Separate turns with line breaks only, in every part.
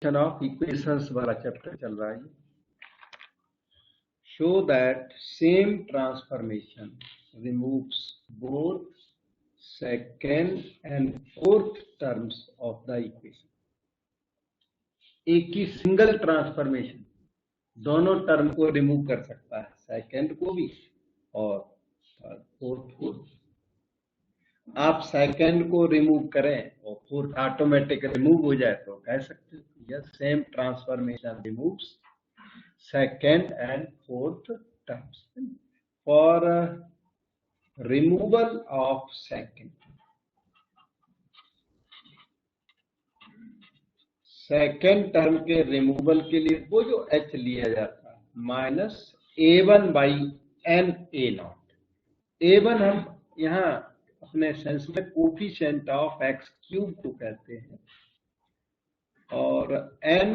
Of equations वाला chapter चल रहा है। Show that same transformation removes both second and fourth terms of the equation. एक ही single transformation दोनों टर्म को रिमूव कर सकता है, सेकेंड को भी और फोर्थ को। आप सेकेंड को रिमूव करें और फोर्थ ऑटोमेटिक रिमूव हो जाए तो कह सकते हैं यह same transformation removes second and fourth terms. For removal of second term के रिमूवल के लिए वो जो h लिया जाता है minus a1 by n a not. a1 हम यहाँ अपने सेंस में कोफिशिएंट ऑफ x क्यूब को कहते हैं और n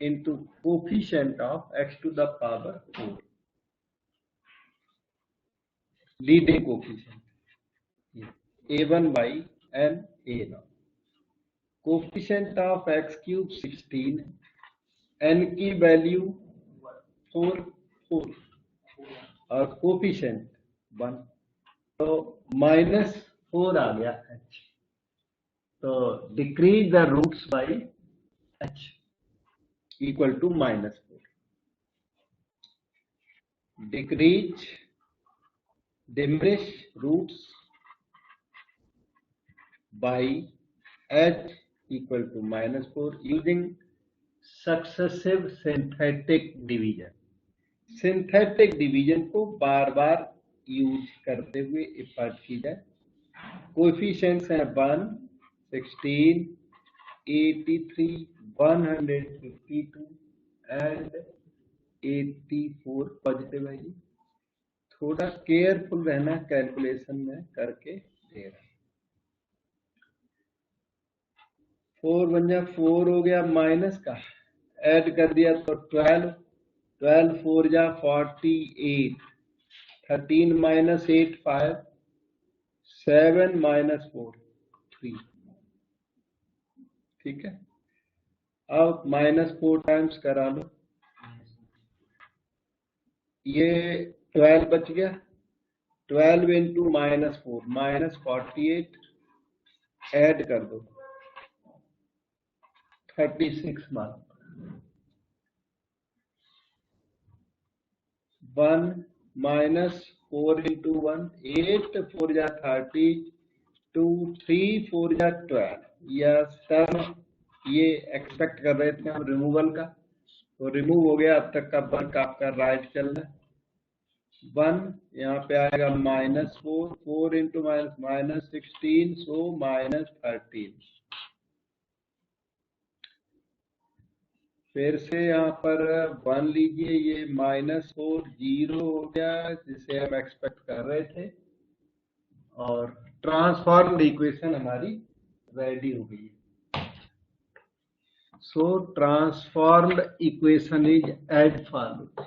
into coefficient of x to the power 4, leading coefficient a1 by n a naught। Coefficient of x cube 16, n की value 4 और कोफिशिएंट 1, तो -4 आ गया h। तो decrease the roots by h equal to -4। diminish roots by h equal to -4 using successive synthetic division। Synthetic division को बार बार use करते हुए effort की जाए। कोएफिशिएंट्स हैं 1, 16, 83, 152 एंड 84 पॉजिटिव है। थोड़ा केयरफुल रहना कैलकुलेशन में करके दे रहा। 4 बन जा 4 हो गया माइनस का, ऐड कर दिया तो 12 4 जा 48, 13 माइनस 8 5, 7 माइनस 4 3। ठीक है, अब -4 टाइम्स करा लो, ये 12 बच गया। 12 इंटू -4 -48, ऐड कर दो 36 मार्क। 1 -4 इंटू 1 8 4 जा 32 3 4 जा 12। यह टर्म ये एक्सपेक्ट कर रहे थे हम रिमूवल का, तो रिमूव हो गया। अब तक का वर्क आपका राइट चल रहा है। 1 यहाँ पे आएगा -4, 4 इंटू -16, सो -13। फिर से यहाँ पर 1 लीजिए, ये -4 0 हो गया जिसे हम एक्सपेक्ट कर रहे थे और ट्रांसफॉर्म्ड इक्वेशन हमारी रेडी हो गई। So transformed equation is as follows.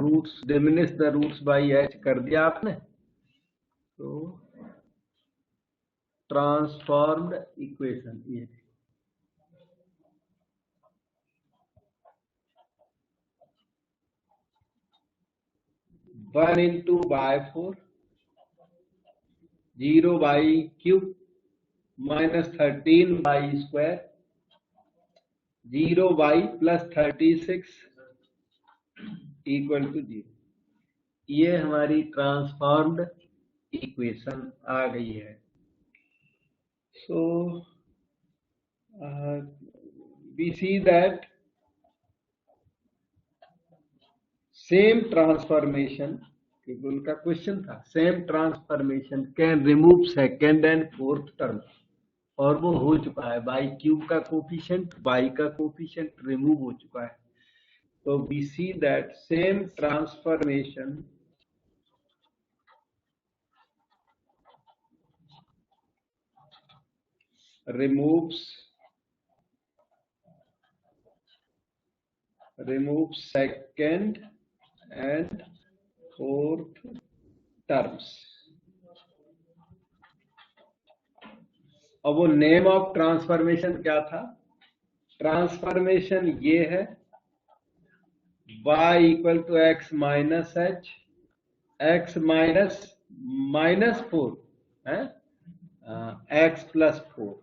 Roots diminish the roots by h कर दिया आपने, तो ट्रांसफॉर्म्ड इक्वेशन ये 1 into y 4, 0 y cube, -13 y square, 0 y +36 equal to 0। ये हमारी ट्रांसफॉर्म्ड इक्वेशन आ गई है। So we see that same transformation, क्योंकि उनका क्वेश्चन था same transformation can remove second and fourth term, और वो हो चुका है। बाई क्यूब का कोफिशिएंट, बाई का कोफिशिएंट रिमूव हो चुका है। तो we see that same transformation removes second and fourth terms। अब वो नेम ऑफ ट्रांसफॉर्मेशन क्या था? ट्रांसफॉर्मेशन ये है y equal to x minus h, x minus four है, x plus four.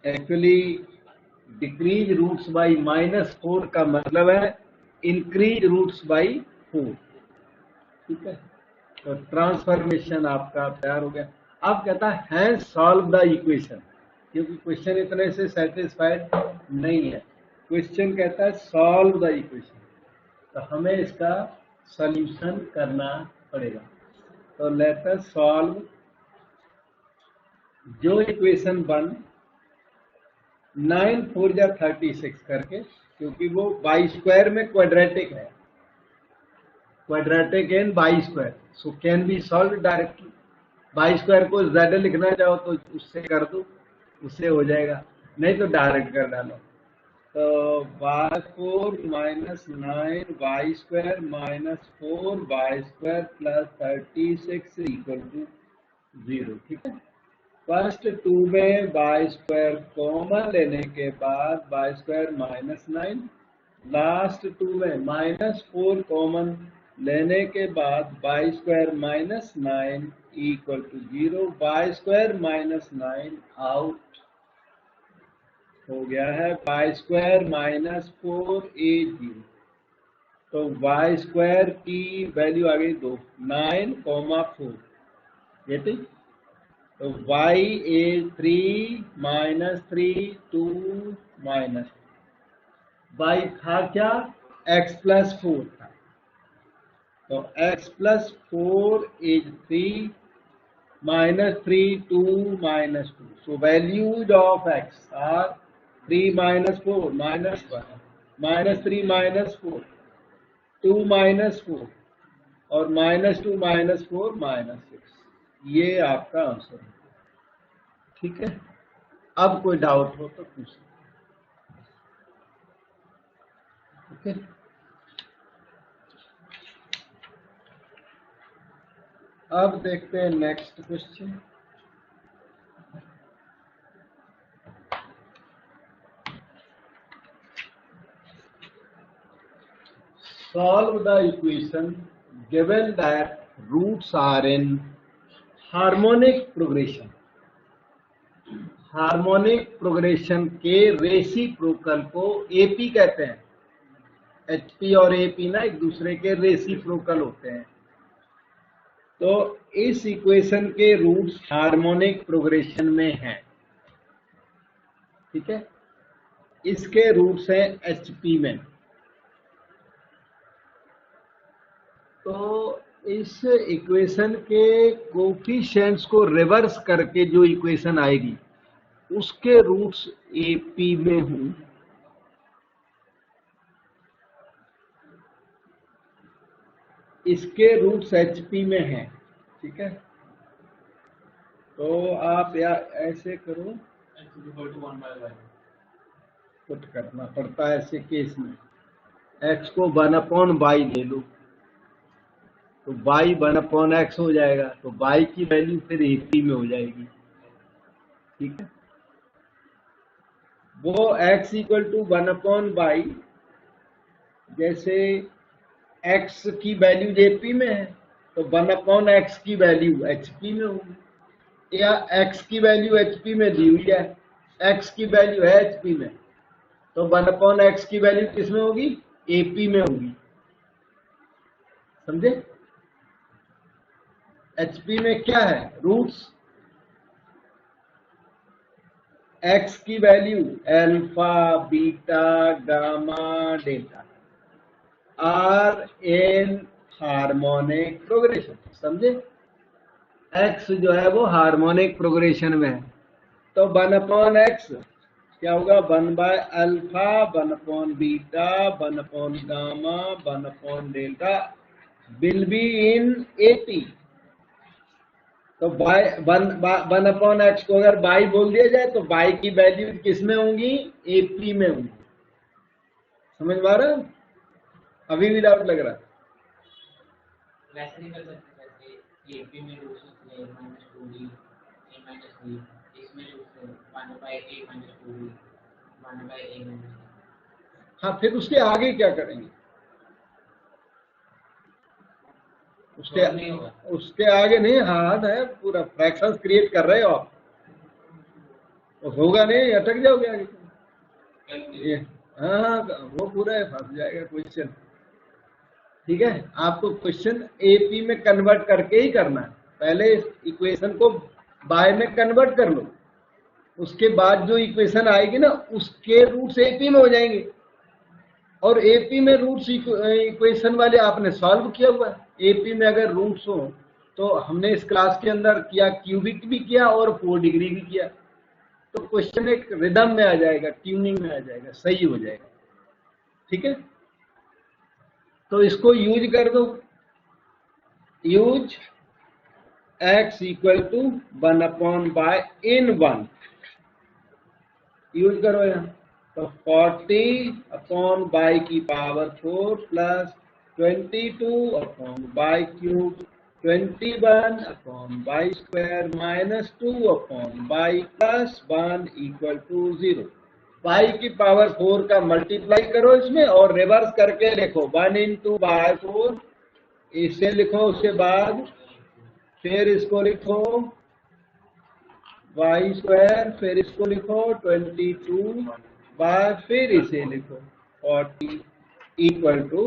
Actually decrease roots by minus four का मतलब है इंक्रीज रूट्स बाई फोर। ठीक है, तो ट्रांसफॉर्मेशन आपका तैयार हो गया। अब कहता है सॉल्व द इक्वेशन, क्योंकि क्वेश्चन इतने से सेटिस्फाइड नहीं है। क्वेश्चन कहता है सॉल्व द इक्वेशन, तो हमें इसका सॉल्यूशन करना पड़ेगा। तो लेट अस सॉल्व जो इक्वेशन 9 4 जा 36 करके, क्योंकि वो बाई स्क्वायर में क्वाड्रेटिक है, quadratic in by square, so can be solve directly. By square को z लिखना चाहो तो उससे कर दो, उससे हो जाएगा, नहीं तो डायरेक्ट कर डालो। तो y 4 minus 9 y square minus 4 y square plus 36 equal to 0। ठीक है, फर्स्ट 2 में वाई स्क्वायर कॉमन लेने के बाद वाई स्क्वायर माइनस 9, लास्ट 2 में माइनस 4 कॉमन लेने के बाद y square minus 9 equal to 0। Y square minus 9 out हो गया है, वाई स्क्वायर माइनस 4 इज 0। तो वाई स्क्वायर की वैल्यू आ गई 2, 9,4। ये ठीक, तो y is 3 minus 3 2 minus y था क्या, x plus 4 था, तो x plus 4 is 3 minus 3 2 minus 2, so values of x are 3 minus 4 minus 1 minus 3 minus 4 2 minus 4 और minus 2 minus 4 minus 6, ये आपका आंसर है। ठीक है, अब कोई डाउट हो तो पूछ। ओके, अब देखते हैं next question. Solve the equation given that roots are in harmonic progression. Harmonic progression के रेसिप्रोकल को एपी कहते हैं। एचपी और एपी ना एक दूसरे के रेसिप्रोकल होते हैं। तो इस इक्वेशन के रूट्स हार्मोनिक प्रोग्रेशन में हैं। ठीक है, इसके रूट्स हैं एचपी में। तो इस इक्वेशन के कोफिशिएंट्स को रिवर्स करके जो इक्वेशन आएगी उसके रूट्स एपी में हों। इसके रूट्स एचपी में हैं। ठीक है, तो आप या ऐसे करो, पुट करना पड़ता है ऐसे केस में। x को 1/y ले लो तो y 1/x हो जाएगा, तो y की वैल्यू फिर एपी में हो जाएगी। ठीक है, वो x इक्वल टू 1/y, जैसे x की वैल्यू एपी में है तो 1/x की वैल्यू एचपी में होगी, या x की वैल्यू एचपी में दी हुई है, x की वैल्यू है एचपी में, तो 1/x की वैल्यू किस में होगी, एपी में होगी। समझे, एचपी में क्या है, रूट्स x की value alpha beta gamma delta are in harmonic progression. समझे, x जो है वो हार्मोनिक प्रोग्रेशन में है, तो 1/x क्या होगा, 1/अल्फा 1/बीटा 1/गामा 1/डेल्टा विल बी इन एपी। तो 1/x को अगर बाई बोल दिया जाए तो बाई की वैल्यू किस में होंगी, एपी में होंगी। समझ में आ रहा है, अभी भी डाउट लग रहा है?
वैसे नहीं कर सकते, जैसे एपी में रूट्स होते हैं -2d a -b, इसमें roots 1/a -2d 1 by a root.
हाँ, फिर उसके आगे क्या करेंगे?
नहीं होगा।
उसके आगे नहीं, हाथ है, पूरा फ्रैक्शंस क्रिएट कर रहे हो आप, तो होगा नहीं, अटक जाओगे आगे। ये हाँ, वो पूरा फंस जाएगा क्वेश्चन। ठीक है, आपको क्वेश्चन एपी में कन्वर्ट करके ही करना है। पहले इक्वेशन को बाय में कन्वर्ट कर लो, उसके बाद जो इक्वेशन आएगी ना, उसके रूट्स एपी में हो जाएंगे, और एपी में रूट्स इक्वेशन वाले आपने सॉल्व किया हुआ है। एपी में अगर रूट्स हो तो हमने इस क्लास के अंदर किया, क्यूबिक भी किया और 4 डिग्री भी किया, तो क्वेश्चन एक रिदम में आ जाएगा, ट्यूनिंग में आ जाएगा, सही हो जाएगा। ठीक है, तो इसको यूज कर दो, use x equal to 1 upon y इन 1, यूज करो यहाँ, तो 40 अपॉन बाई की power 4 plus 22 upon y cube 21 upon y square minus 2 upon y plus 1 equal to 0। Y की पावर 4 का मल्टीप्लाई करो इसमें और रिवर्स करके लिखो 1 इंटू बाई 4, इसे लिखो, उसके बाद फिर इसको लिखो वाई स्क्वायर, फिर इसको लिखो 22 बाय, फिर इसे लिखो 40 इक्वल टू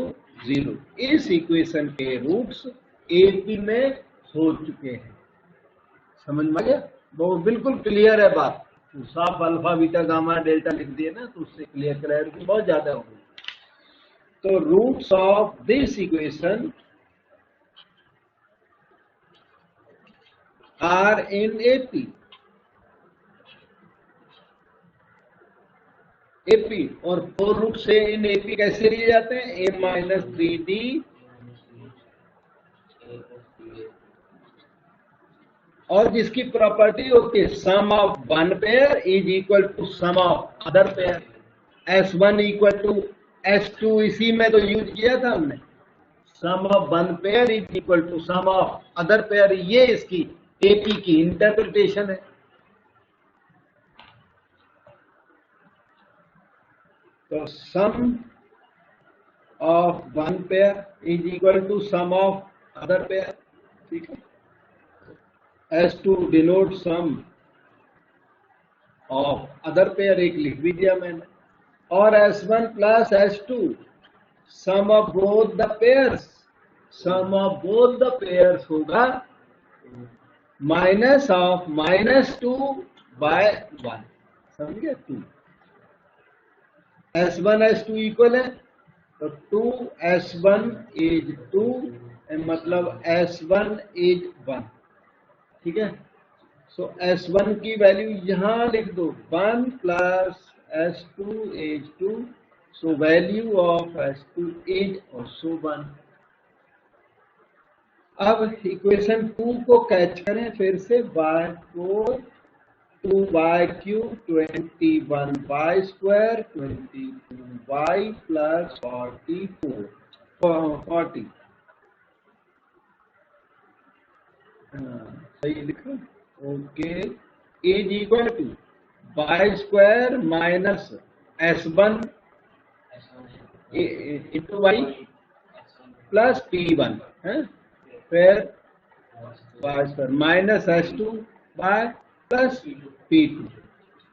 0। इस इक्वेशन के रूट्स एपी में हो चुके हैं। समझ में आ गया? वो बिल्कुल क्लियर है बात। साफ अल्फा बीटा गामा डेल्टा लिख दिए ना, तो उससे क्लियरिटी बहुत ज्यादा होगी। तो roots of this equation are in AP, AP और 4 रूट से इन एपी कैसे लिए जाते हैं? ए माइनस 3d और जिसकी प्रॉपर्टी होती है sum of one pair is equal to sum of other pair, S1 equal to S2, इसी में तो यूज किया था हमने, sum of one pair is equal to sum of other pair. ये इसकी एपी की इंटरप्रिटेशन है। तो sum of one pair is equal to sum of other pair. ठीक है, S2 denote sum of other pair एक लिख भी दिया मैंने, और S1 plus S2 sum of both the pairs, sum of both the pairs होगा माइनस ऑफ -2 बाय 1। समझ गए? 2 S1 S2 इक्वल है, तो 2 S1 इज 2, मतलब S1 इज 1। ठीक है, सो S1 की वैल्यू यहां लिख दो, 1 plus S2 is 2, so value of S2 is also 1। अब इक्वेशन 2 को कैच करें फिर से, y4 2y cube 21y square 22y plus 40 सही लिखो, okay, is equal to y square minus S1 into y plus P1 है, फिर y square minus S2 y plus P2,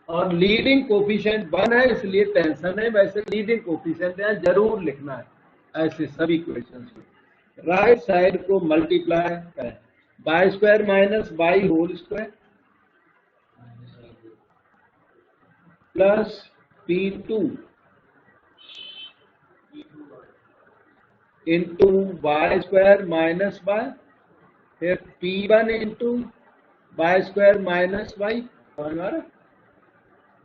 और लीडिंग कोफिशिएंट 1 है इसलिए टेंशन है, वैसे लीडिंग कोफिशिएंट है जरूर लिखना है ऐसे सभी क्वेश्चंस में। राइट साइड को मल्टीप्लाई करें, y square minus y whole square plus P2 into y square minus y, फिर P1 into y square minus y,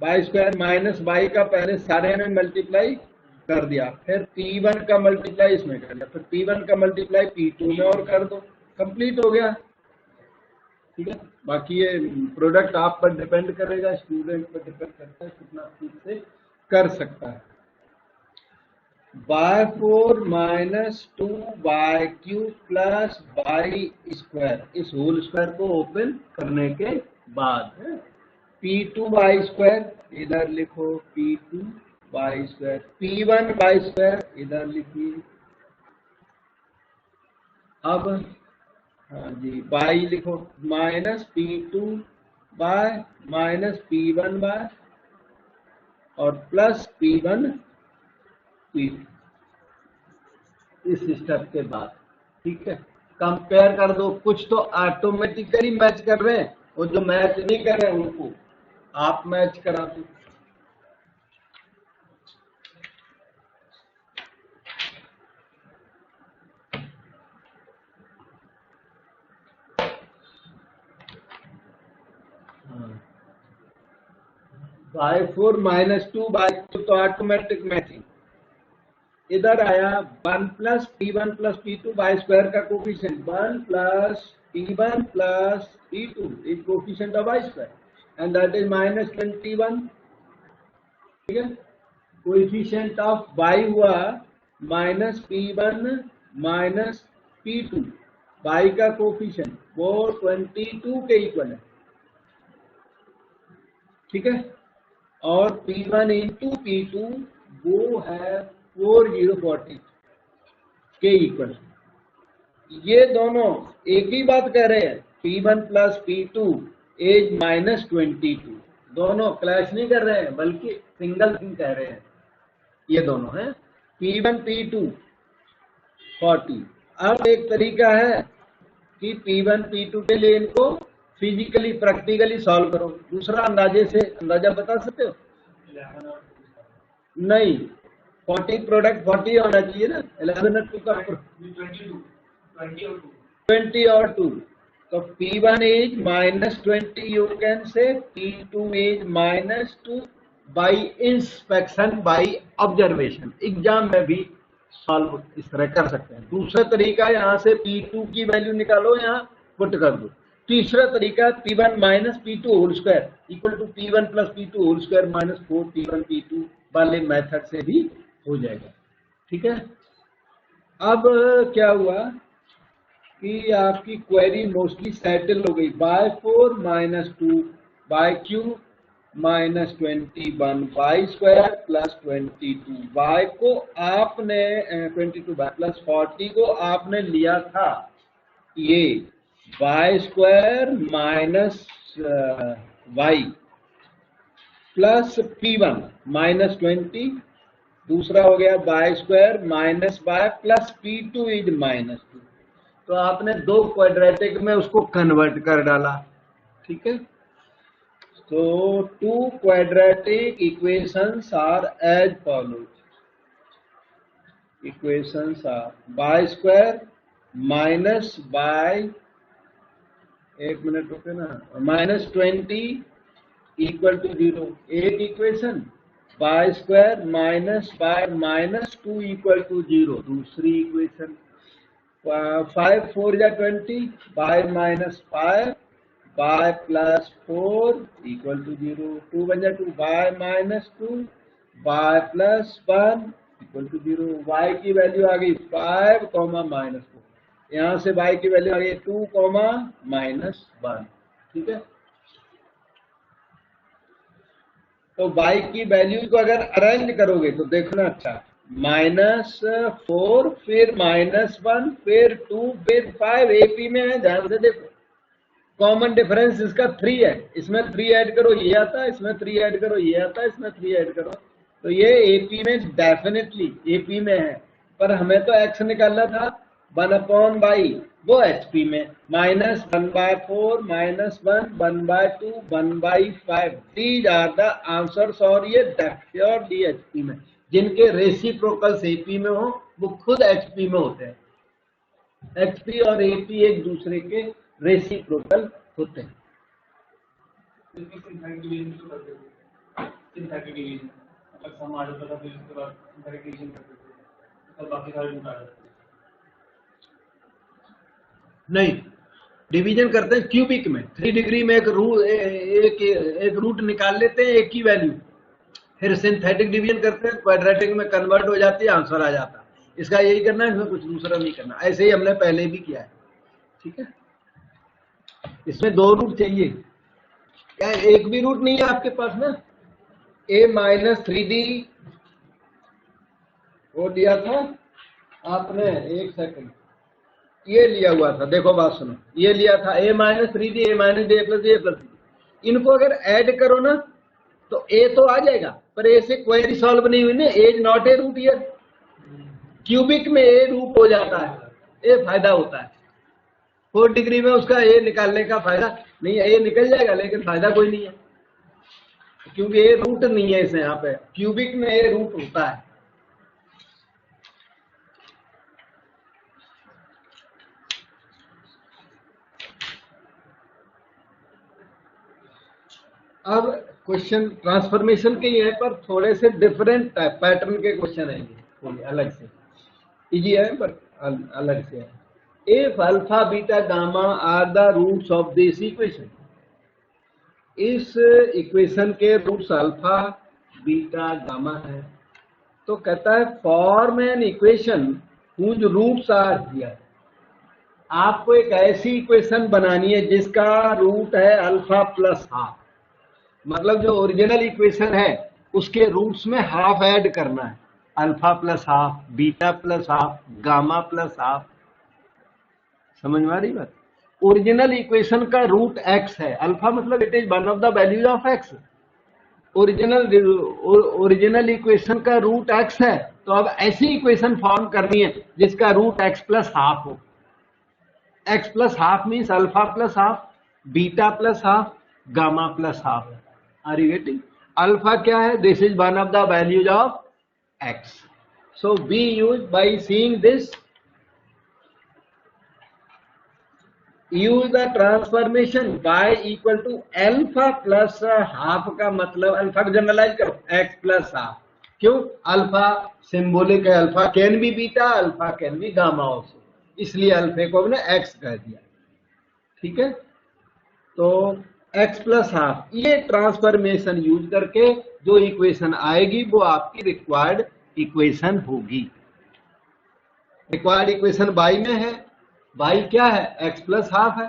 y square minus y का पहले सारे में मल्टीप्लाई कर दिया, फिर P1 का मल्टीप्लाई इसमें कर दिया, फिर P1 का मल्टीप्लाई P2 में और कर दो, कंप्लीट हो गया। ठीक है, बाकी ये प्रोडक्ट आप पर डिपेंड करेगा, स्टूडेंट पर डिपेंड करता है कितना ठीक से कर सकता है। y4 minus 2y cube plus y square, इस होल स्क्वायर को ओपन करने के बाद P2y स्क्वायर इधर लिखो P2 by square, P1 by square इधर लिखिए। अब हाँ जी, बाई लिखो minus P2 y minus P1 y और प्लस P1 P2 इस स्टेप के बाद। ठीक है, कंपेयर कर दो, कुछ तो ऑटोमेटिकली मैच कर रहे हैं, और जो मैच नहीं कर रहे हैं उनको आप मैच करा दो। बाय 4 माइनस 2 बाय 2 तो ऑटोमेटिक मैचिंग। इधर आया 1 plus P1 plus P2 y square का coefficient 1 plus P1 plus P2 is coefficient of y square and that is minus 21। ठीक है, कोफिशिएंट ऑफ बाई हुआ minus P1 minus P2, y का coefficient वो 22 के equal है। ठीक है, और P1 इंटू P2 वो है 4040 के इक्वल। ये दोनों एक ही बात कह रहे हैं, P1 plus P2 as minus 22, दोनों क्लैश नहीं कर रहे हैं बल्कि सिंगल थिंग कह रहे हैं। ये दोनों हैं P1 P2 40। अब एक तरीका है कि P1 P2 के लिए इनको फिजिकली प्रैक्टिकली सॉल्व करो। दूसरा अंदाजे से अंदाजा बता सकते हो? नहीं, 40 प्रोडक्ट 40 होना चाहिए ना, 11 और 2 का 20 और 2, तो P1 is minus 20, you can say P2 is minus 2 by inspection by observation. Exam में भी सॉल्व इस तरह कर सकते हैं। दूसरा तरीका यहाँ से P2 की वैल्यू निकालो, यहाँ पुट कर दो। तीसरा तरीका P1 minus P2 whole square equal to P1 plus P2 whole square minus 4 P1 P2 वाले मेथड से भी हो जाएगा। ठीक है, अब क्या हुआ कि आपकी क्वेरी मोस्टली सेटल हो गई। Y 4 minus 2 y cube minus 21 y square plus 22 y को आपने 22 बाय प्लस 40 को आपने लिया था ये y square minus y plus P1 minus 20, दूसरा हो गया y square minus y plus P2 is minus 2। तो आपने दो क्वाड्रेटिक में उसको कन्वर्ट कर डाला। ठीक है, तो two quadratic equations are as follows. Equations are y square minus y, एक मिनट रुके ना, माइनस 20 इक्वल टू 0 एक equation, y square minus y minus 2 equal to 0 दूसरी इक्वेशन, 5 4 या 20 y minus 5 y plus 4 equal to 0, 2 बन जा 2 y minus 2 y plus 1 equal to 0। y की value आ गई 5 कॉमा माइनस 4, यहाँ से y की वैल्यू आ गई 2 कॉमा माइनस 1। ठीक है, तो y की वैल्यू को अगर अरेंज करोगे तो देखना, अच्छा माइनस 4 फिर माइनस 1 फिर 2 फिर 5 एपी में है, ध्यान से देखो। कॉमन डिफरेंस इसका 3 है, इसमें 3 ऐड करो ये आता है, इसमें 3 ऐड करो ये आता है, इसमें 3 ऐड करो, तो ये एपी में डेफिनेटली एपी में है। पर हमें तो एक्स निकालना था 1 अपॉन बाई, वो एचपी में, minus 1/4 minus 1 1/2 1/5 these are the answers. और ये प्योरली एचपी में, जिनके रेसिप्रोकल्स एपी में हो वो खुद एचपी में होते हैं। एचपी और एपी एक दूसरे के रेसिप्रोकल होते हैं। नहीं, डिवीजन करते हैं क्यूबिक में, 3 डिग्री में एक रूट निकाल लेते हैं एक ही वैल्यू, फिर सिंथेटिक डिवीजन करते हैं, क्वाड्रेटिक में कन्वर्ट हो जाती है, आंसर आ जाता है। इसका यही करना है, इसमें कुछ दूसरा नहीं करना। ऐसे ही हमने पहले भी किया है। ठीक है, इसमें 2 रूट चाहिए, क्या एक भी रूट नहीं है आपके पास ना? ए माइनस 3D वो लिया था आपने, एक सेकंड, ये लिया हुआ था, देखो बात सुनो, ये लिया था ए माइनस 3D, ए माइनस ए प्लस ए प्लस, इनको अगर ऐड करो ना तो ए तो आ जाएगा, पर ए से क्वेरी सॉल्व नहीं हुई ना, as not a root here, cubic में ए रूट हो जाता है, ये फायदा होता है। 4 डिग्री में उसका ए निकालने का फायदा नहीं है, ए निकल जाएगा लेकिन फायदा कोई नहीं है, क्योंकि ए रूट नहीं है इसे, यहाँ पे क्यूबिक में ए रूट होता है। अब क्वेश्चन ट्रांसफॉर्मेशन के ये पर थोड़े से डिफरेंट टाइप पैटर्न के क्वेश्चन आएंगे, थोड़ी अलग से, इजी है पर अलग से है। If alpha beta gamma are the roots of this equation, इस इक्वेशन के रूट्स अल्फा बीटा गामा है, तो कहता है form an equation whose roots are here. आपको एक ऐसी इक्वेशन बनानी है जिसका रूट है अल्फा प्लस हाफ, मतलब जो ओरिजिनल इक्वेशन है उसके रूट्स में हाफ ऐड करना है, alpha plus half, beta plus half, gamma plus half. समझ में आ रही बात? ओरिजिनल इक्वेशन का रूट एक्स है, अल्फा मतलब it is one of the values of x. Original equation का रूट एक्स है, तो अब ऐसी इक्वेशन फॉर्म करनी है जिसका रूट एक्स प्लस हाफ हो। X plus half means alpha plus half, beta plus half, gamma plus half. Are you getting? Alpha क्या है? This is one of the values of x. So we use by seeing this, use the transformation y equal to alpha plus half, का मतलब alpha को generalise करो, x plus half. क्यों? Alpha symbolic है, alpha can be beta, alpha can be gamma also, इसलिए alpha को हमने x कह दिया। ठीक है, तो x प्लस हाफ, ये ट्रांसफॉर्मेशन यूज करके जो इक्वेशन आएगी वो आपकी रिक्वायर्ड इक्वेशन होगी। रिक्वायर्ड इक्वेशन y में है, y क्या है? x प्लस हाफ है,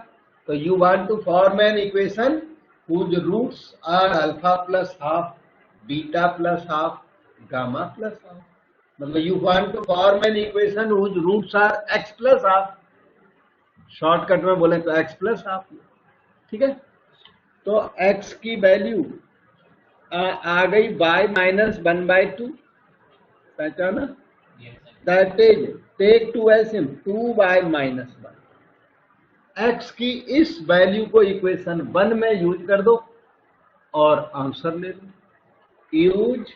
तो you want to form an equation whose roots are alpha plus half, beta plus half, gamma plus half, मतलब you want to form an equation whose roots are x plus half, shortcut में बोले तो x plus half. ठीक है, तो x की value आ गई y माइनस 1/2, पहचाना? That is take to LCM 2y minus 1। x की इस वैल्यू को इक्वेशन 1 में यूज कर दो और आंसर ले लो। Use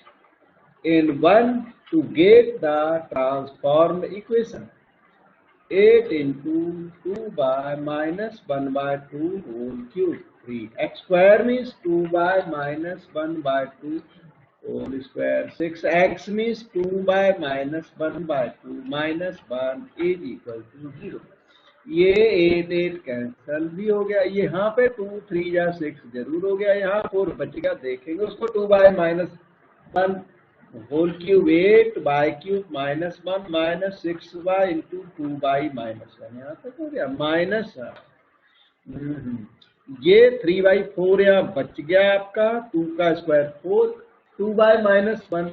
in 1 to get the transformed equation 8 into 2y minus 1/2 whole cube 3, x square means 2y minus 1/2 whole square, 6x means 2y minus 1/2 minus 1 is equal to 0। ये 8 cancel भी हो गया, यहाँ पे 2 3 या 6 जरूर हो गया, यहाँ 4 बच गया, देखेंगे उसको 2y minus 1 whole cube 8y cube minus 1 minus 6y into 2y minus 1, यहाँ तक हो गया माइनस। ये 3/4 यहाँ बच गया आपका, 2 का square 4, 2y minus 1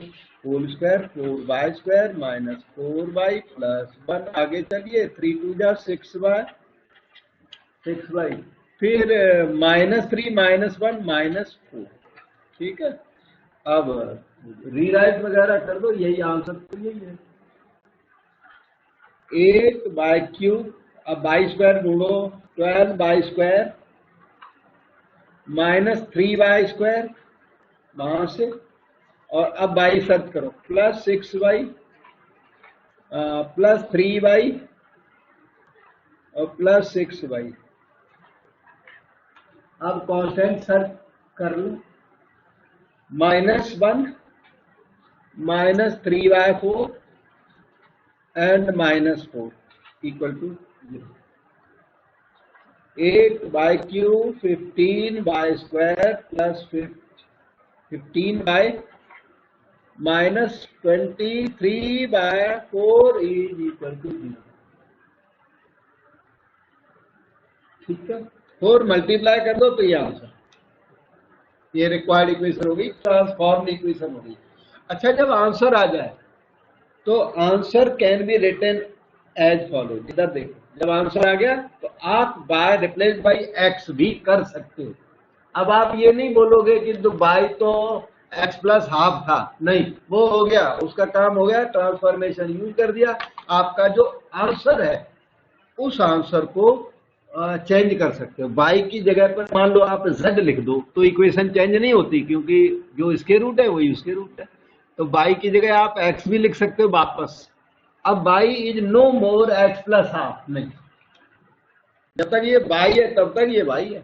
whole square 4y square minus 4y plus 1, आगे चलिए 3 2 जा 6y, फिर माइनस 3 माइनस 1 माइनस 4। ठीक है, अब रीराइट वगैरह कर दो, यही आंसर तो यही है। 8y क्यूब, अब y स्क्वायर ढूंढो, 12y square minus 3y square वहां से, और अब y सर्च करो, प्लस 6y प्लस 3y और प्लस 6y। अब कांस्टेंट सर्च कर लो, -1 minus 3/4 and -4 equal to 0। 8y cube 15y square plus 15y minus 23/4 is equal to 0। ठीक है, 4 मल्टीप्लाई कर दो तो ये आंसर। ये रिक्वायर्ड इक्वेशन हो गई, ट्रांसफॉर्म इक्वेशन हो गई। अच्छा, जब आंसर आ जाए तो answer can be written as follow. इधर देखो, जब आंसर आ गया तो आप बाय रिप्लेस बाई एक्स भी कर सकते हो। अब आप ये नहीं बोलोगे कि तो बाई तो एक्स प्लस हाफ था, नहीं, वो हो गया, उसका काम हो गया, ट्रांसफॉर्मेशन यूज कर दिया। आपका जो आंसर है उस आंसर को चेंज कर सकते हो। बाई की जगह पर मान लो आप z लिख दो तो इक्वेशन चेंज नहीं होती, क्योंकि जो इसके रूट है वही उसके रूट है। तो बाई की जगह आप x भी लिख सकते हो वापस। अब y is no more x plus half, नहीं, जब तक ये बाई है तब तक ये बाई है।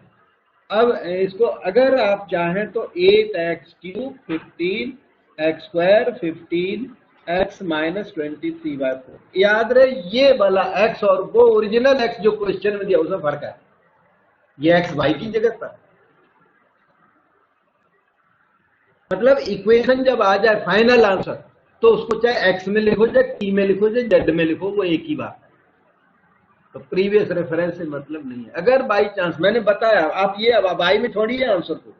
अब इसको अगर आप चाहें तो 8x³ 15x² 15x - 23/4। याद रहे, ये वाला x और वो ओरिजिनल x जो क्वेश्चन में दिया उसमें फर्क है। ये x y की जगह पर, मतलब इक्वेशन जब आ जाए फाइनल आंसर तो उसको चाहे x में लिखो, चाहे t में लिखो, चाहे z में लिखो, वो एक ही बात है। तो प्रीवियस रेफरेंस से मतलब नहीं है। अगर बाई चांस, मैंने बताया, आप ये अब बाई में छोड़िए आंसर को,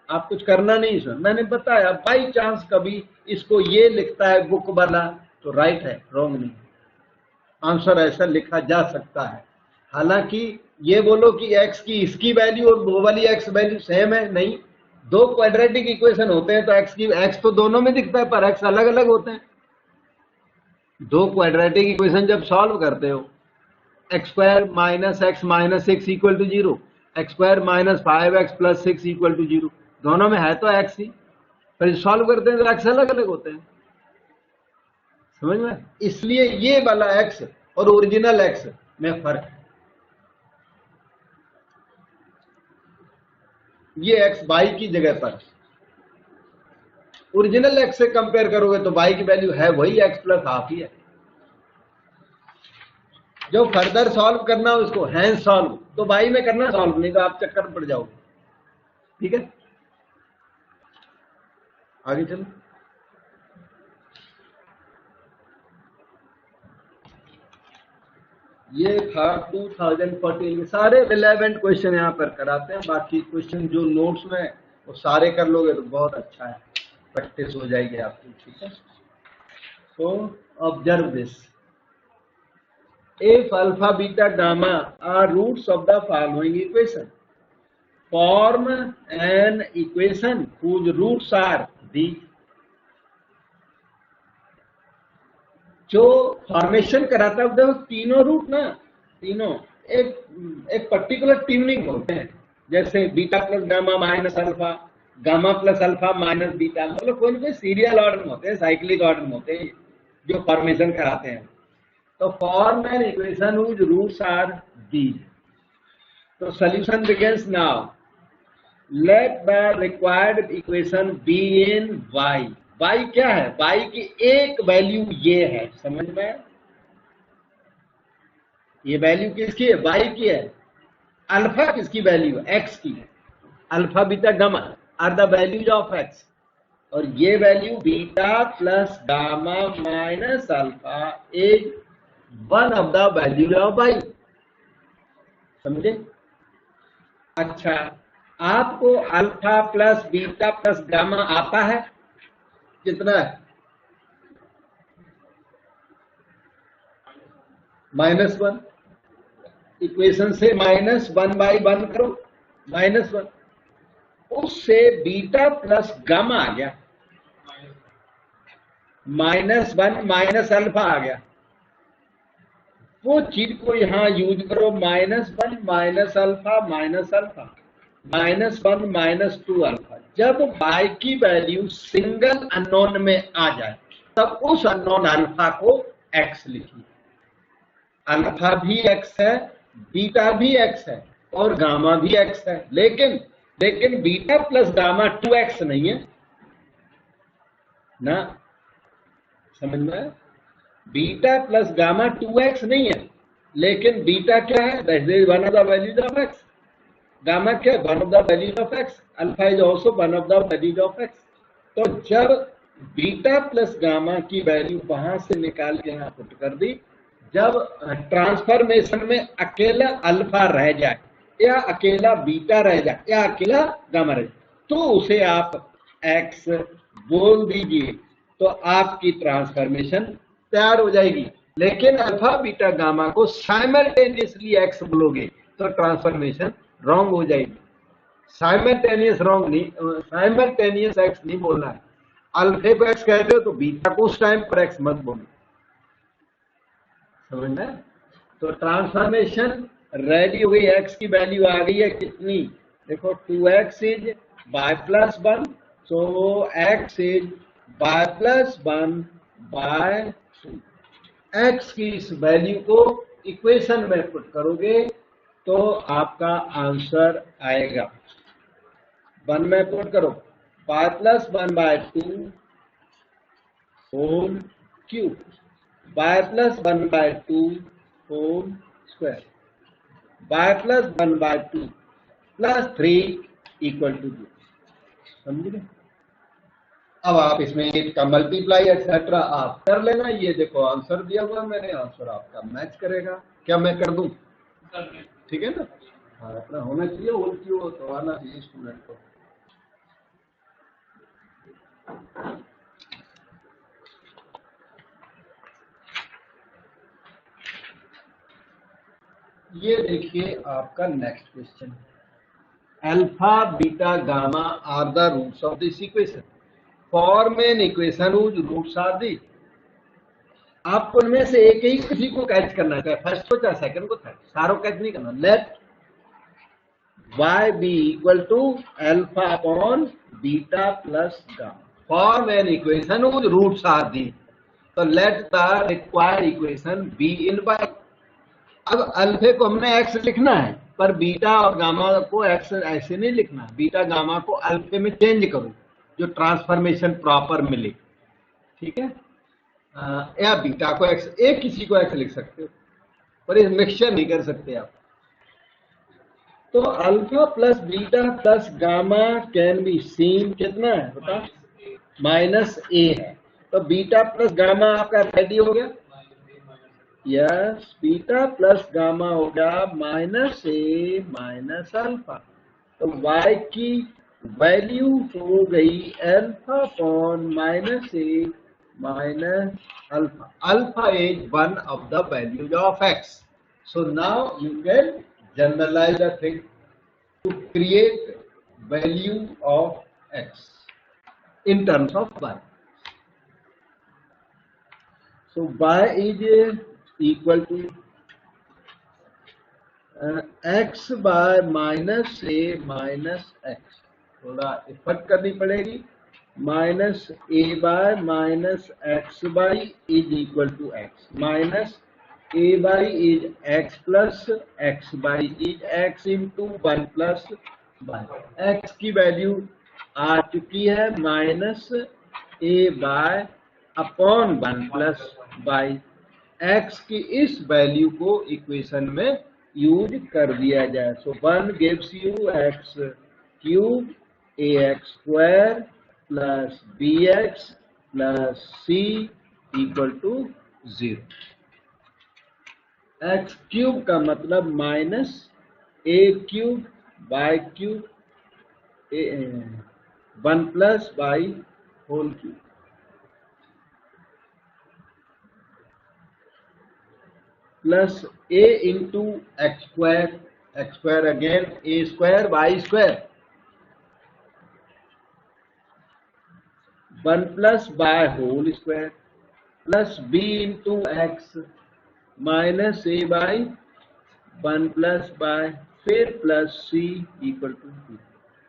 आप कुछ करना नहीं सर, मैंने बताया बाई चांस कभी इसको ये लिखता है बुक वाला तो राइट है, रॉन्ग नहीं, आंसर ऐसा लिखा जा सकता है। हालांकि ये बोलो कि x की इसकी वैल्यू और वो वाली x वैल्यू सेम है, नहीं, दो क्वाड्रेटिक इक्वेशन होते हैं तो x तो दोनों में दिखता है पर x अलग अलग होते हैं। दो क्वाड्रेटिक इक्वेशन जब सॉल्व करते हो, x² - x - 6 = 0, x² - 5x + 6 = 0, दोनों में है तो x ही, पर सॉल्व करते हैं तो x अलग अलग होते हैं, समझ में। इसलिए ये वाला x और ओरिजिनल x में फर्क है। ये x बाई की जगह पर, ओरिजिनल x से कंपेयर करोगे तो बाई की वैल्यू है वही x प्लस हाफ ही है। जो फर्दर सॉल्व करना हो उसको हैंड सॉल्व, तो बाई में करना सॉल्व, नहीं तो आप चक्कर में पड़ जाओगे। ठीक है, आगे चलो। ये था 2014 के सारे रिलेवेंट क्वेश्चन यहाँ पर कराते हैं। बाकी क्वेश्चन जो नोट्स में वो सारे कर लोगे तो बहुत अच्छा है, प्रैक्टिस हो जाएगी आपकी। ठीक है, so observe this, if alpha beta gamma are roots of the following equation, form an equation whose roots are these। जो फॉर्मेशन कराता है देखो, तीनों रूट ना, तीनों एक पर्टिकुलर ट्यूनिंग होते हैं, जैसे beta plus gamma minus alpha, gamma plus alpha minus beta, मतलब कोई ना कोई सीरियल ऑर्डर में होते हैं, साइक्लिक ऑर्डर में होते हैं जो फॉर्मेशन कराते हैं। तो form an equation whose roots are these. तो solution begins now. Let the required equation be in y। y क्या है? y की एक वैल्यू ये है, समझ में? ये वैल्यू किसकी है? y की है। अल्फा किसकी वैल्यू है? x की। Alpha beta gamma are the values of x, और ये value beta plus gamma minus alpha is one of the value of y। समझे? अच्छा, आपको alpha plus beta plus gamma आता है? कितना है? -1। इक्वेशन से -1/1 करो, -1, उससे बीटा प्लस गामा आ गया, -1 माइनस अल्फा आ गया। वो चीज को यहां यूज करो, -1 minus alpha minus alpha, -1 - 2 alpha. जब y की वैल्यू सिंगल अननोन में आ जाए तब उस अननोन अल्फा को x लिखिए। अल्फा भी x है, बीटा भी x है और गामा भी x है, लेकिन बीटा प्लस गामा 2x नहीं है ना, समझ में? बीटा प्लस गामा 2x नहीं है, लेकिन बीटा क्या है? That is one of the values of x। Gamma क्या? One of the values of x। Alpha is also one of the values of x। तो जब बीटा प्लस गामा की value वहां से निकाल के यहां पुट कर दी, जब ट्रांसफॉर्मेशन में अकेला अल्फा रह जाए या अकेला बीटा रह जाए या अकेला गामा रह जाए, तो उसे आप x बोल दीजिए, तो आपकी ट्रांसफॉर्मेशन तैयार हो जाएगी। लेकिन अल्फा बीटा गामा को साइमल्टेनियसली x बोलोगे तो ट्रांसफॉर्मेशन रॉन्ग हो जाएगी। साइमल्टेनियस रॉन्ग नहीं, साइमल्टेनियस x नहीं बोलना है। अल्फे को x कहते हो तो बीटा को उस टाइम पर x मत बोलो, समझना? तो ट्रांसफॉर्मेशन रेडी हो गई, x की वैल्यू आ गई है कितनी, देखो 2x is y plus 1, so x is y plus 1 by 2। x की इस वैल्यू को इक्वेशन में पुट करोगे तो आपका आंसर आएगा। 1 में पुट करो, y plus 1 by 2 whole cube, y plus 1 by 2 whole square, y plus 1 by 2 plus 3 equal to 2। समझ गए? अब आप इसमें 8 का मल्टीप्लाई एक्सेट्रा आप कर लेना। ये देखो आंसर दिया हुआ, मैंने आंसर आपका मैच करेगा। क्या मैं कर दूं? ठीक है ना? हाँ, इतना होना चाहिए, होल क्यों तो आना चाहिए स्टूडेंट को। ये देखिए आपका next question, alpha beta gamma are the roots of this equation, form an equation whose roots are the. आपको उनमें से एक ही किसी को कैच करना है, फर्स्ट को चाहे सेकंड को, थर्ड, सारों कैच नहीं करना। Let y be equal to alpha upon beta plus gamma, form an equation whose roots are these। तो let the required equation be in y। अब अल्फे को हमने x लिखना है, पर बीटा और गामा को x ऐसे नहीं लिखना। बीटा गामा को अल्फे में चेंज करो जो ट्रांसफॉर्मेशन प्रॉपर मिले, ठीक है? या बीटा को x, एक किसी को x लिख सकते हो, पर इस मिक्सचर नहीं कर सकते आप। तो alpha plus beta plus gamma can be seen कितना है बता, माइनस ए है। तो बीटा प्लस गामा आपका रेडी हो गया, यस, बीटा प्लस गामा हो गया माइनस ए माइनस अल्फा। तो y की वैल्यू हो गई alpha upon minus A minus alpha. Alpha is one of the values of x। So now you can generalize the thing to create value of x in terms of y. So y is equal to x by minus a minus x। थोड़ा effort करनी पड़ेगी। Minus a by minus x y is equal to x, minus a by is x plus x by is x into 1 plus y। x की value आ चुकी है minus a by upon 1 plus y। x की इस value को equation में use कर दिया जाए। So 1 gives you x cube ax square plus bx plus c equal to 0। X cube का मतलब minus A cube y cube 1 plus y whole cube plus a into x square again a square y square 1 plus y whole square plus b into x minus a by 1 plus y फिर plus c equal to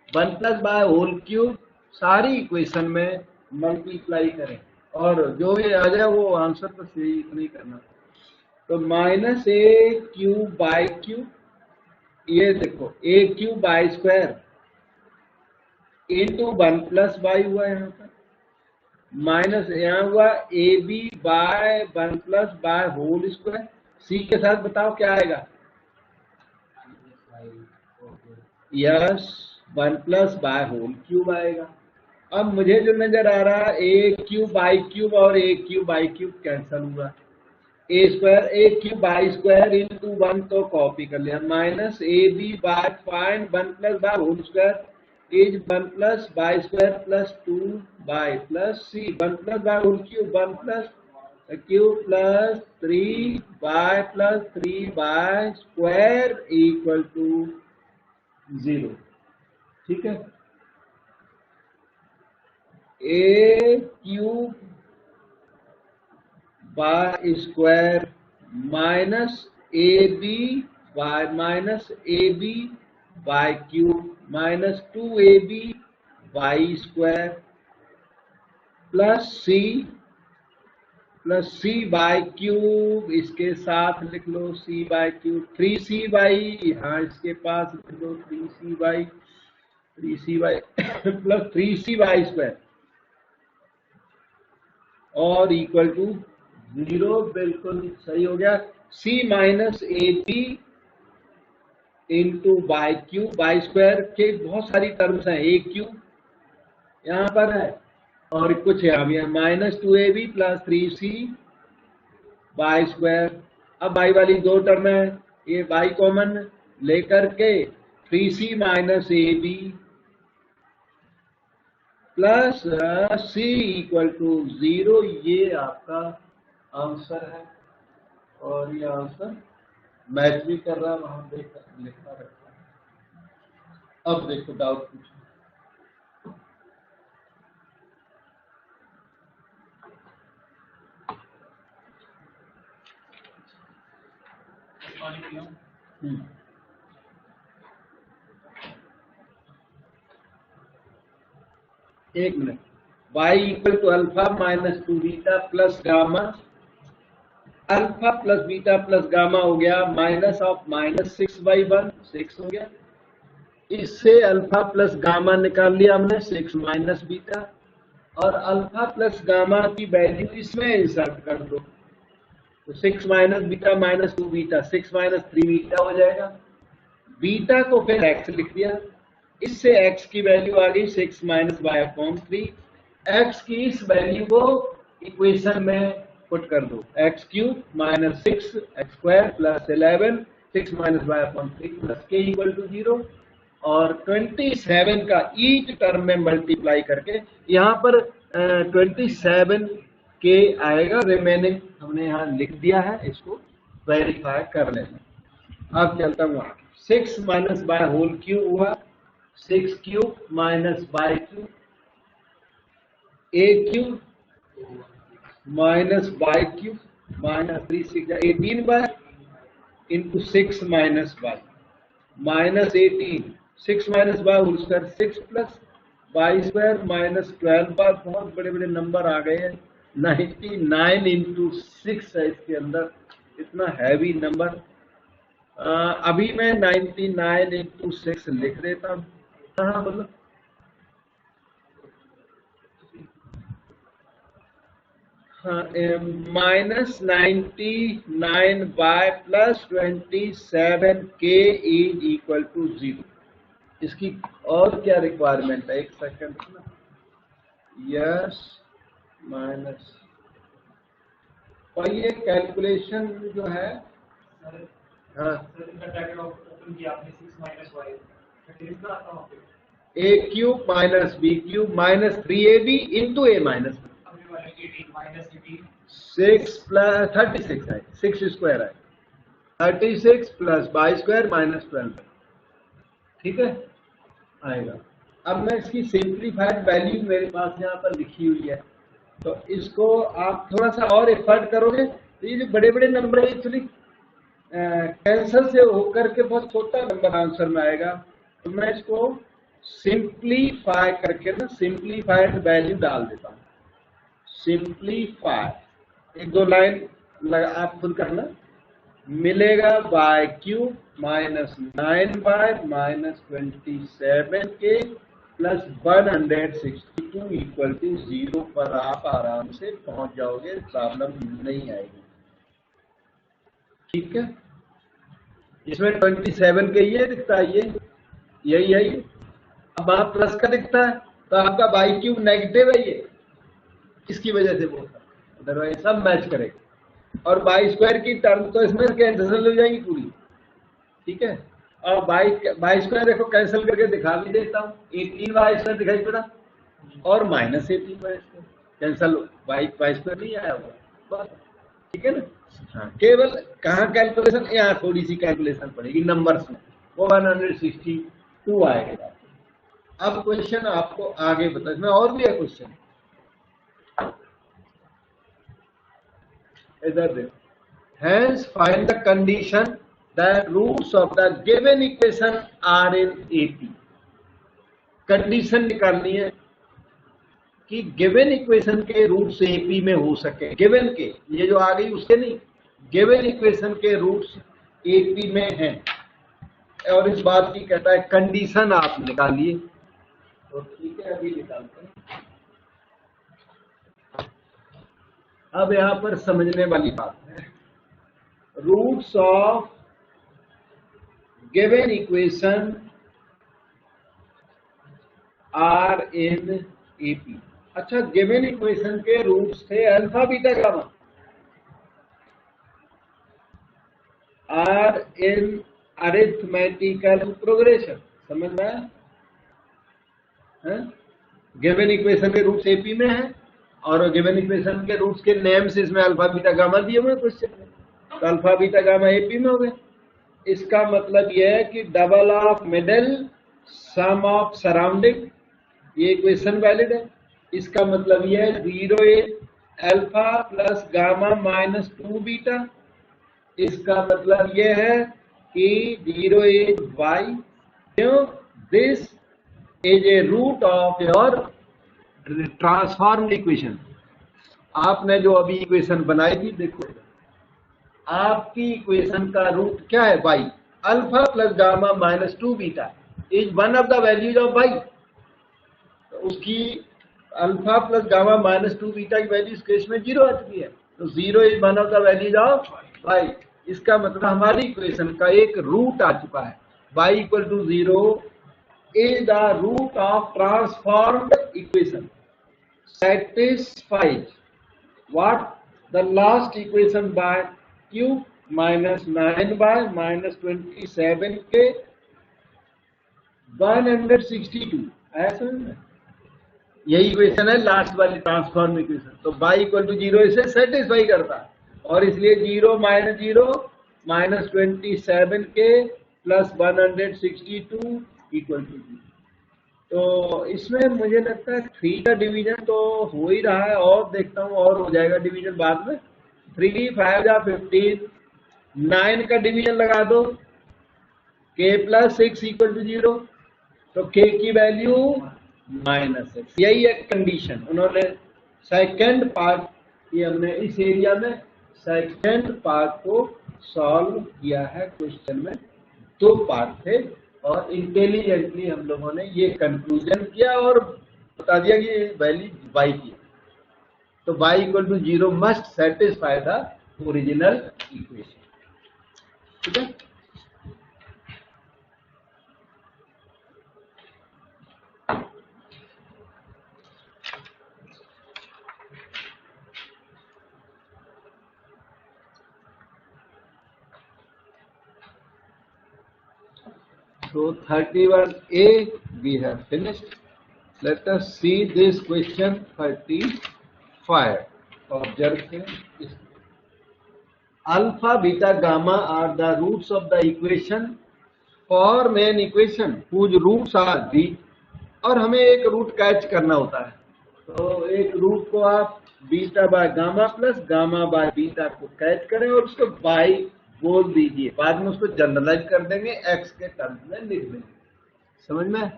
1 plus bye whole cube. सारी equation में multiply करें और जो भी आ जाए वो answer तो सही नहीं करना। तो minus A cube by cube, ये देखो A cube by square into 1 plus by हुआ यहाँ पर, माइनस यहाँ हुआ A B by 1 plus bye whole square. C के साथ बताओ क्या आएगा, yes 1 plus bye whole cube आएगा। अब मुझे जो नजर आ रहा है ए क्यूब बाई क्यूब और a cube by cube cancel हुआ, a square a cube by square into 1 तो कॉपी कर लिया, minus a B y fine 1 plus bye whole square is 1 plus y square plus 2y plus c, 1 plus y whole cube, 1 plus cube plus 3y plus 3y square equal to 0. ठीक है, a cube y square minus ab y minus ab y cube minus 2ab y square plus c y cube, इसके साथ लिख लो c y cube, 3c y, यहाँ इसके पास लिख लो 3c y plus 3c y square और इक्वल टू 0. बिल्कुल सही हो गया. c minus a b into y cube, by square के बहुत सारी टर्म्स हैं, ए क्यूब यहाँ पर है और कुछ यहाँ भी है, minus 2ab plus 3c y square. अब बाई वाली दो टर्म है, ये बाई कॉमन लेकर के 3c minus a b plus c equal to 0. ये आपका आंसर है और ये आंसर मैच भी कर रहा है, वहां लिखा रखा है. अब देखो डाउट पूछो. एक मिनट. y equal to alpha minus 2 beta plus gamma, alpha plus beta plus gamma हो गया माइनस ऑफ माइनस 6/1, 6 हो गया. इससे अल्फा प्लस गामा निकाल लिया हमने, 6 माइनस बीटा, और अल्फा प्लस गामा की वैल्यू इसमें इंसर्ट कर दो, तो 6 minus beta minus 2 beta, 6 minus 3 beta हो जाएगा. बीटा को फिर x लिख दिया, इससे x की वैल्यू आ गई 6 माइनस y अपॉन 3. x की इस वैल्यू को इक्वेशन में पुट कर दो, x cube minus 6 x square plus 11 6 minus y upon 3 plus k equal to 0, और 27 का ईच टर्म में मल्टीप्लाई करके यहाँ पर 27 के आएगा. रिमेनिंग हमने यहाँ लिख दिया है, इसको वेरीफाई कर लेना. अब चलता हूँ आगे. 6 माइनस बाय होल क्यूब हुआ, 6 cube minus y cube, a cube minus y cube minus 3 6 18 y into 6 minus y minus 18, 6 minus y whole square 6 plus y square minus 12 y. बहुत बड़े बड़े नंबर आ गए हैं. 99 इंटू 6 है इसके अंदर, इतना हैवी नंबर. अभी मैं 99 इंटू 6 लिख देता हूँ. हाँ बोलो. हाँ, माइनस 99 बाय प्लस 27 के इज इक्वल टू 0. इसकी और क्या रिक्वायरमेंट है, एक सेकंड ना. यस माइनस, और ये कैलकुलेशन जो है, हाँ, a cube minus b cube minus 3ab into a minus 6 plus 36 है, 6 स्क्वायर है 36 प्लस बाई स्क्वायर माइनस 12. ठीक है, आएगा. अब मैं इसकी सिंप्लीफाइड वैल्यू मेरे पास यहाँ पर लिखी हुई है, तो इसको आप थोड़ा सा और एफर्ट करोगे तो ये जो बड़े बड़े नंबर है एक्चुअली कैंसल से होकर के बहुत छोटा नंबर आंसर में आएगा. तो मैं इसको सिंप्लीफाई करके ना सिंप्लीफाइड वैल्यू डाल देता हूँ. सिंप्लीफाई, एक दो लाइन आप खुद करना. मिलेगा y cube minus 9 y minus 27 के प्लस 162 इक्वल टू 0 पर आप आराम से पहुंच जाओगे, प्रॉब्लम नहीं आएगी. ठीक है, इसमें 27 के ये दिखता है, ये यही है. अब वहां प्लस का दिखता है तो आपका बाई क्यूब नेगेटिव है, ये इसकी वजह से बोलता, अदरवाइज सब मैच करेगा. और बाई स्क्वायर की टर्म तो इसमें कैंसिल हो जाएंगी पूरी. ठीक है, और बाई स्क्वायर देखो कैंसिल करके दिखा भी देता हूँ, 18y² दिखाई पड़ा और -18y², कैंसल बाई स्क्वायर नहीं आया हुआ, बस ठीक है ना। हाँ, केवल कहाँ कैलकुलेशन, यहाँ थोड़ी सी कैलकुलेशन पड़ेगी नंबर्स में, वो 162 आएगा। अब क्वेश्चन आपको आगे बता, इसमें और भी है क्वेश्चन, इधर देखो। Hence find the condition that roots of the given equation are in AP। Condition निकालनी है कि गिवन इक्वेशन के रूट्स एपी में हो सके, गिवन के, ये जो आ गई उसके नहीं, गिवन इक्वेशन के रूट्स एपी में हैं, और इस बात की कहता है कंडीशन आप निकालिए। तो ठीक है, अभी निकालते हैं। अब यहां पर समझने वाली बात है, roots of given equation are in AP. अच्छा, गिवन इक्वेशन के रूट्स थे alpha beta gamma, are in arithmetical progression, समझ में आया? गिवन इक्वेशन के रूट्स एपी में है और गिवन इक्वेशन के रूट्स के नेम्स इसमें अल्फा बीटा गामा दिए हुए क्वेश्चन में, तो अल्फा बीटा गामा एपी में हो गए। इसका मतलब यह है कि double of middle sum of surrounding, ये इक्वेशन वैलिड है। इसका मतलब यह है 0 is alpha plus gamma -2 beta. इसका मतलब यह है कि 0 इज वाई, क्यों? This is a root of your transformed equation. आपने जो अभी इक्वेशन बनाई थी, देखो आपकी इक्वेशन का रूट क्या है? Y. Alpha plus gamma -2 beta is one of the values of y. तो उसकी अल्फा प्लस गामा -2 बीटा की वैल्यू इस केस में 0 आ चुकी है, तो 0 is one of the values of y. इसका मतलब हमारी इक्वेशन का एक रूट आ चुका है, y = 0 is the root of transformed equation, satisfies what? The last equation by q -9y -27k 162, ऐसा है, यही इक्वेशन है लास्ट वाली ट्रांसफॉर्म इक्वेशन। तो y = 0 इसे सेटिस्फाई करता है, और इसलिए 0 - 0 -27k + 162 = 0। तो इसमें मुझे लगता है 3 का डिवीजन तो हो ही रहा है, और देखता हूँ और हो जाएगा डिवीजन बाद में। 3 5 या 15, 9 का डिवीजन लगा दो, k + 6 = 0, तो k की वैल्यू -6। यही है कंडीशन। उन्होंने सेकंड पार्ट, ये हमने इस एरिया में सेकंड पार्ट को सॉल्व किया है। क्वेश्चन में 2 पार्ट थे और इंटेलिजेंटली हम लोगों ने ये कंक्लूजन किया और बता दिया कि वैल्यू y की है। तो y = 0 must satisfy the original equation, ठीक है। So 31A we have finished. Let us see this question 35. Observe alpha, beta, gamma are the roots of the equation. Form an equation whose roots are these. और हमें एक root catch करना होता है, तो एक रूट को आप beta by gamma plus gamma by beta को कैच करें और उसको बाई बोल दीजिए, बाद में उसको जनरलाइज कर देंगे, एक्स के टर्म्स में लिख देंगे। समझ में?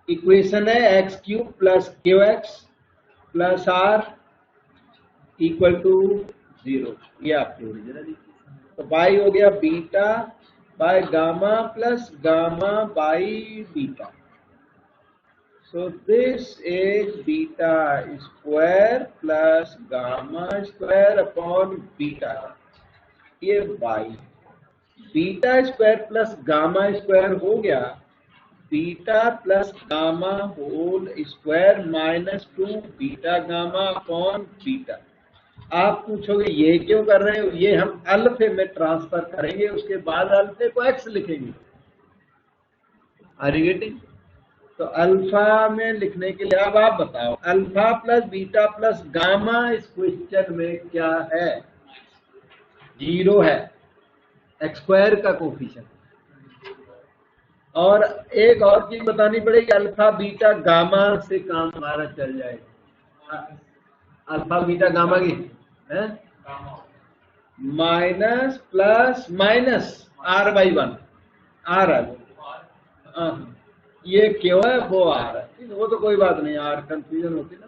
इक्वेशन है x³ + qx + r = 0, ये आपकी ओरिजिनल इक्वेशन। तो y हो गया beta by gamma plus gamma by beta. So this is beta square plus gamma square upon beta, ये y। Beta square plus gamma square हो गया beta plus gamma whole square -2 beta gamma upon beta. आप पूछोगे ये क्यों कर रहे हो, ये हम अल्फे में ट्रांसफर करेंगे, उसके बाद अल्फे को एक्स लिखेंगे। Are you getting? तो अल्फा में लिखने के लिए अब आप बताओ, alpha plus beta plus gamma इस क्वेश्चन में क्या है? 0 है, एक्स स्क्वायर का कोफिशिएंट। और एक और चीज बतानी पड़ेगी, अल्फा बीटा गामा से काम हमारा चल जाएगा। अल्फा बीटा गामा की है minus plus minus r by 1, r है ये क्यों है, वो आर है, वो तो कोई बात नहीं, आर कंफ्यूजन होती ना,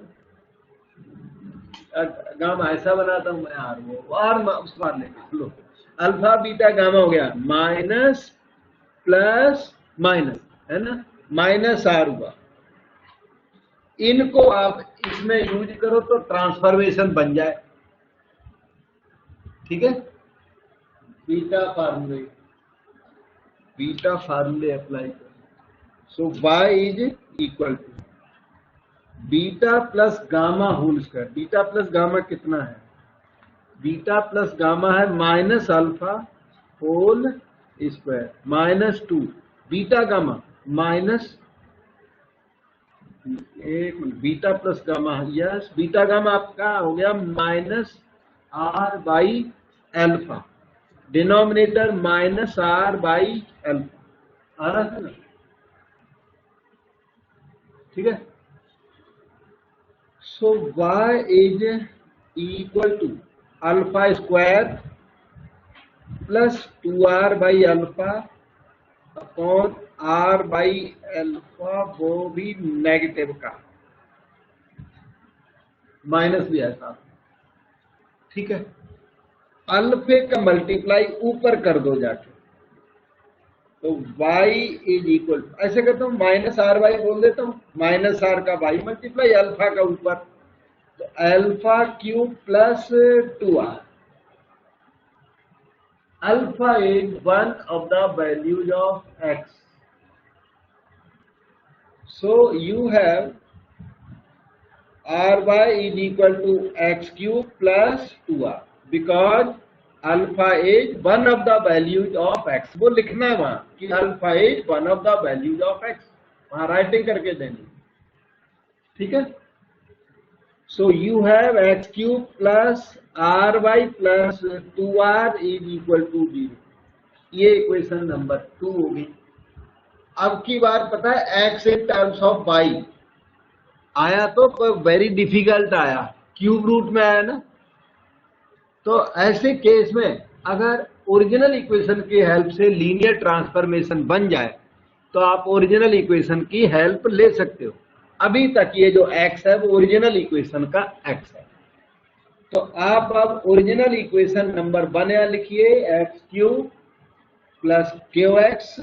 गामा ऐसा बनाता हूं मैं, आर वो आर उस बार लेके लो। अल्फा बीटा गामा हो गया माइनस प्लस माइनस, है ना, माइनस आर हुआ। इनको आप इसमें यूज करो तो ट्रांसफॉर्मेशन बन जाए, ठीक है। बीटा फार्मूले अप्लाई करो। So y is equal to beta plus gamma whole square. Beta plus gamma कितना है? बीटा प्लस गामा है minus alpha whole square minus 2 beta gamma minus, एक minute, beta plus gamma, yes, beta gamma आपका हो गया minus r by alpha, denominator minus r by alpha आ रहा है ना, ठीक है। So y is equal to alpha square plus 2r by alpha upon are by alpha, वो भी नेगेटिव का, माइनस भी है साथ, ठीक है। अल्फे का मल्टीप्लाई ऊपर कर दो जाके, तो y इज इक्वल, ऐसे करता हूं माइनस आर वाई बोल देता हूं, माइनस आर का y मल्टीप्लाई अल्फा का ऊपर, तो alpha cube plus 2r। Alpha is one of the values of x, so you have ry is equal to x cube plus 2r because alpha is one of the values of x। वो लिखना है वहां कि alpha is one of the values of x, वहां writing करके देनी, ठीक है। so you have x cube plus ry plus 2r is equal to 0। ये इक्वेशन नंबर 2 होगी। अब की बार पता है x in terms of y आया तो वेरी डिफिकल्ट आया, क्यूब रूट में आया ना, तो ऐसे केस में अगर ओरिजिनल इक्वेशन की हेल्प से लीनियर ट्रांसफॉर्मेशन बन जाए तो आप ओरिजिनल इक्वेशन की हेल्प ले सकते हो। अभी तक ये जो x है वो ओरिजिनल इक्वेशन का x है, तो आप अब ओरिजिनल इक्वेशन नंबर 1 यहाँ लिखिए, x cube plus q x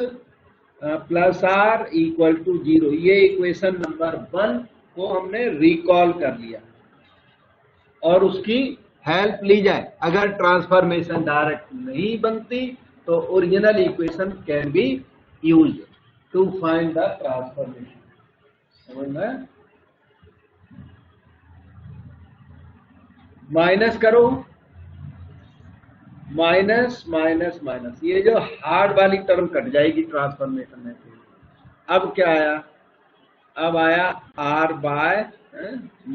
plus r equal to 0। ये इक्वेशन नंबर 1 को हमने रिकॉल कर लिया और उसकी हेल्प ली जाए। अगर ट्रांसफॉर्मेशन डायरेक्ट नहीं बनती तो original equation can be use to find the transformation. समझ में? माइनस करो, माइनस माइनस माइनस, ये जो हार्ड वाली टर्म कट जाएगी ट्रांसफॉर्मेशन में। अब क्या आया? अब आया r y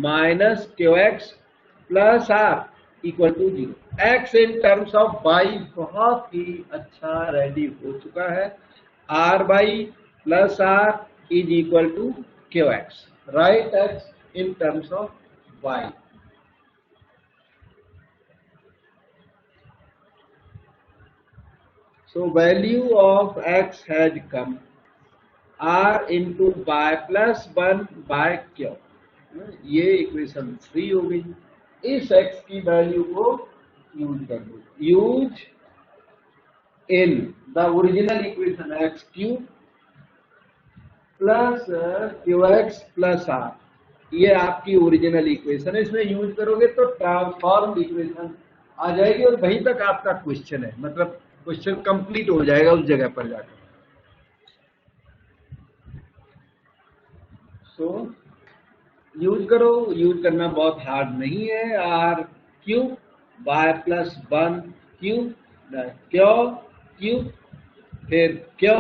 minus q x plus r equal to 0। X in terms of y बहुत ही अच्छा रेडी हो चुका है। R y plus r is equal to q x, right x in terms of y. So value of x has come r into y plus 1 by q। ये equation 3 हो गई। इस x की वैल्यू को use कर दो, use in the original equation x cube plus q x plus r, ये आपकी ओरिजिनल इक्वेशन है। इसमें यूज करोगे तो ट्रांसफॉर्म्ड इक्वेशन आ जाएगी और वहीं तक आपका क्वेश्चन है, मतलब क्वेश्चन कंप्लीट हो जाएगा उस जगह पर जाकर। सो यूज करो, यूज करना बहुत हार्ड नहीं है। R cube y plus 1 cube q cube फिर क्यू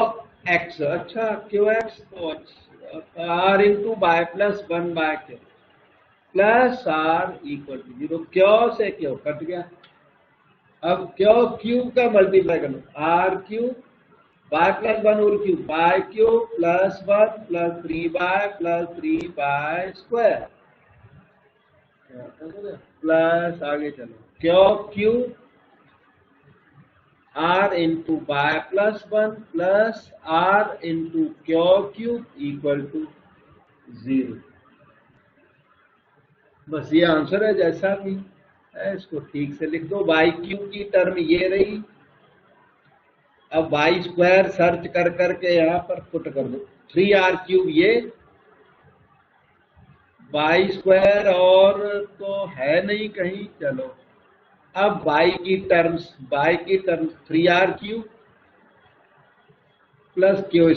एक्स, अच्छा क्यू एक्स तो अच्छा r into y plus 1 y q plus r equal to 0। Q से क्यू कट गया, अब क्यू क्यूब का मल्टीप्लाई कर लो, r cube y plus 1 whole cube y cube plus 1 plus 3 y square plus आगे चलो q cube r into y plus 1 plus are into q cube equal to 0। बस ये answer है, जैसा भी है इसको ठीक से लिख दो। बाई क्यूब की टर्म ये रही, अब बाई स्क्वायर सर्च कर करके यहाँ पर पुट कर दो, 3r क्यूब ये बाई स्क्वायर और तो है नहीं कहीं, चलो अब बाई की terms 3r cube plus q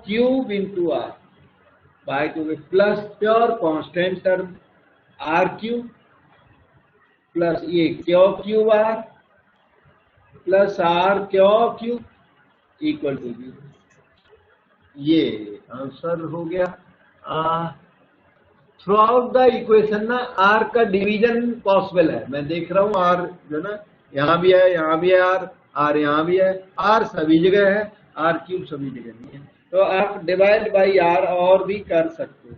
cube into r y cube plus pure constant term r cube plus ये q cube r plus r q cube equal to 0। ये आंसर हो गया। थ्रू आउट द इक्वेशन ना r का division possible है, मैं देख रहा हूँ आर जो ना यहाँ भी है, यहाँ भी है आर यहाँ भी है, आर सभी जगह है, आर क्यूब सभी जगह नहीं है, तो आप डिवाइड बाई आर और भी कर सकते हो।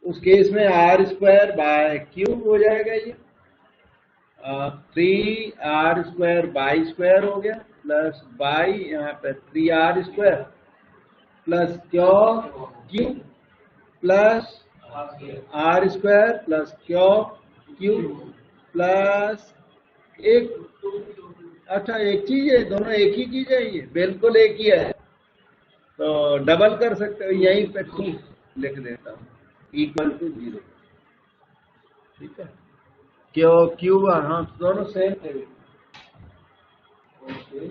उस केस में आर स्क्वायर बाय क्यूब हो जाएगा, ये 3r स्क्वायर बाई स्क्वायर हो गया प्लस बाई यहाँ पे 3r square plus q cube plus r square plus q cube plus एक, अच्छा एक चीज है, दोनों एक ही चीज है, ये बिल्कुल एक ही है, तो डबल कर सकते हो, यहीं पे 2 लिख देता हूँ इक्वल टू 0। ठीक है, क्यू क्यूब हाँ दोनों सेम थे। ओके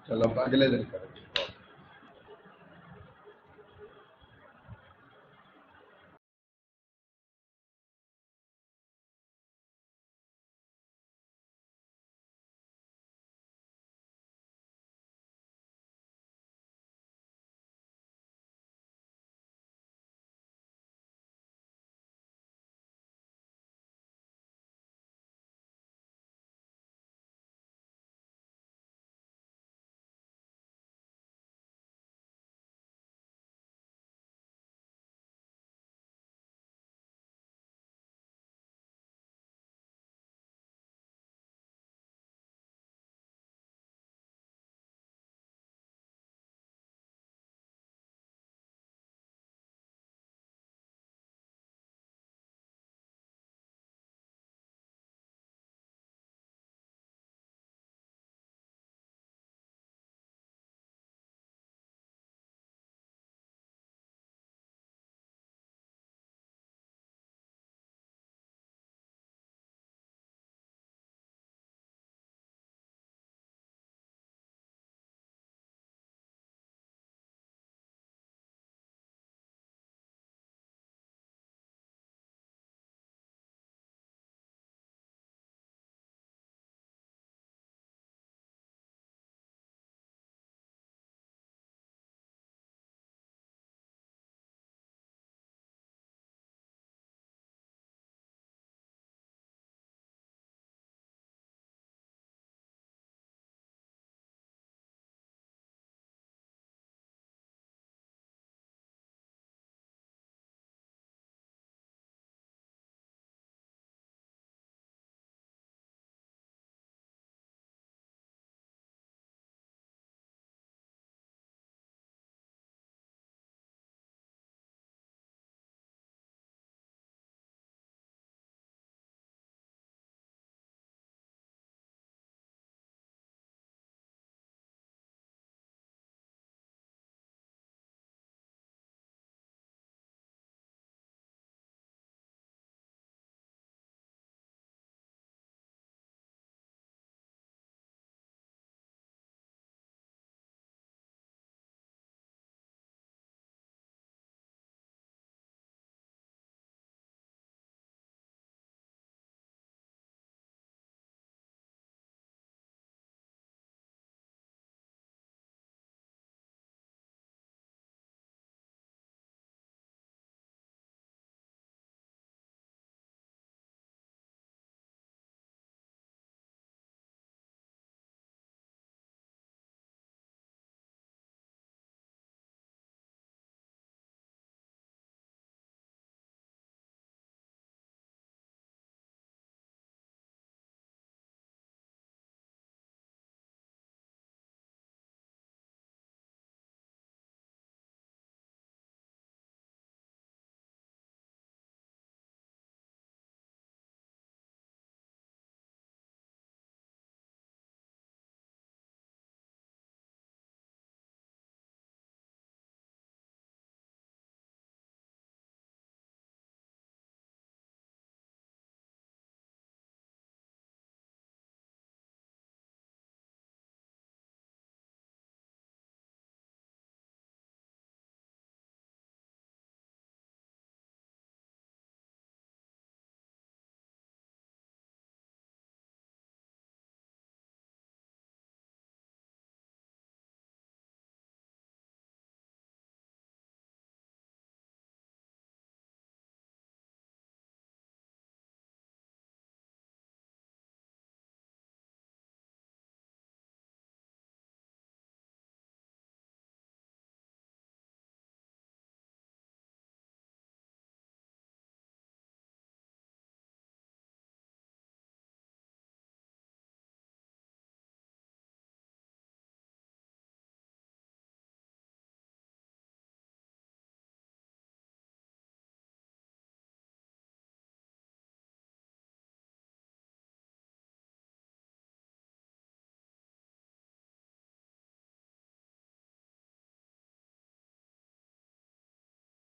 चलो अगले दिन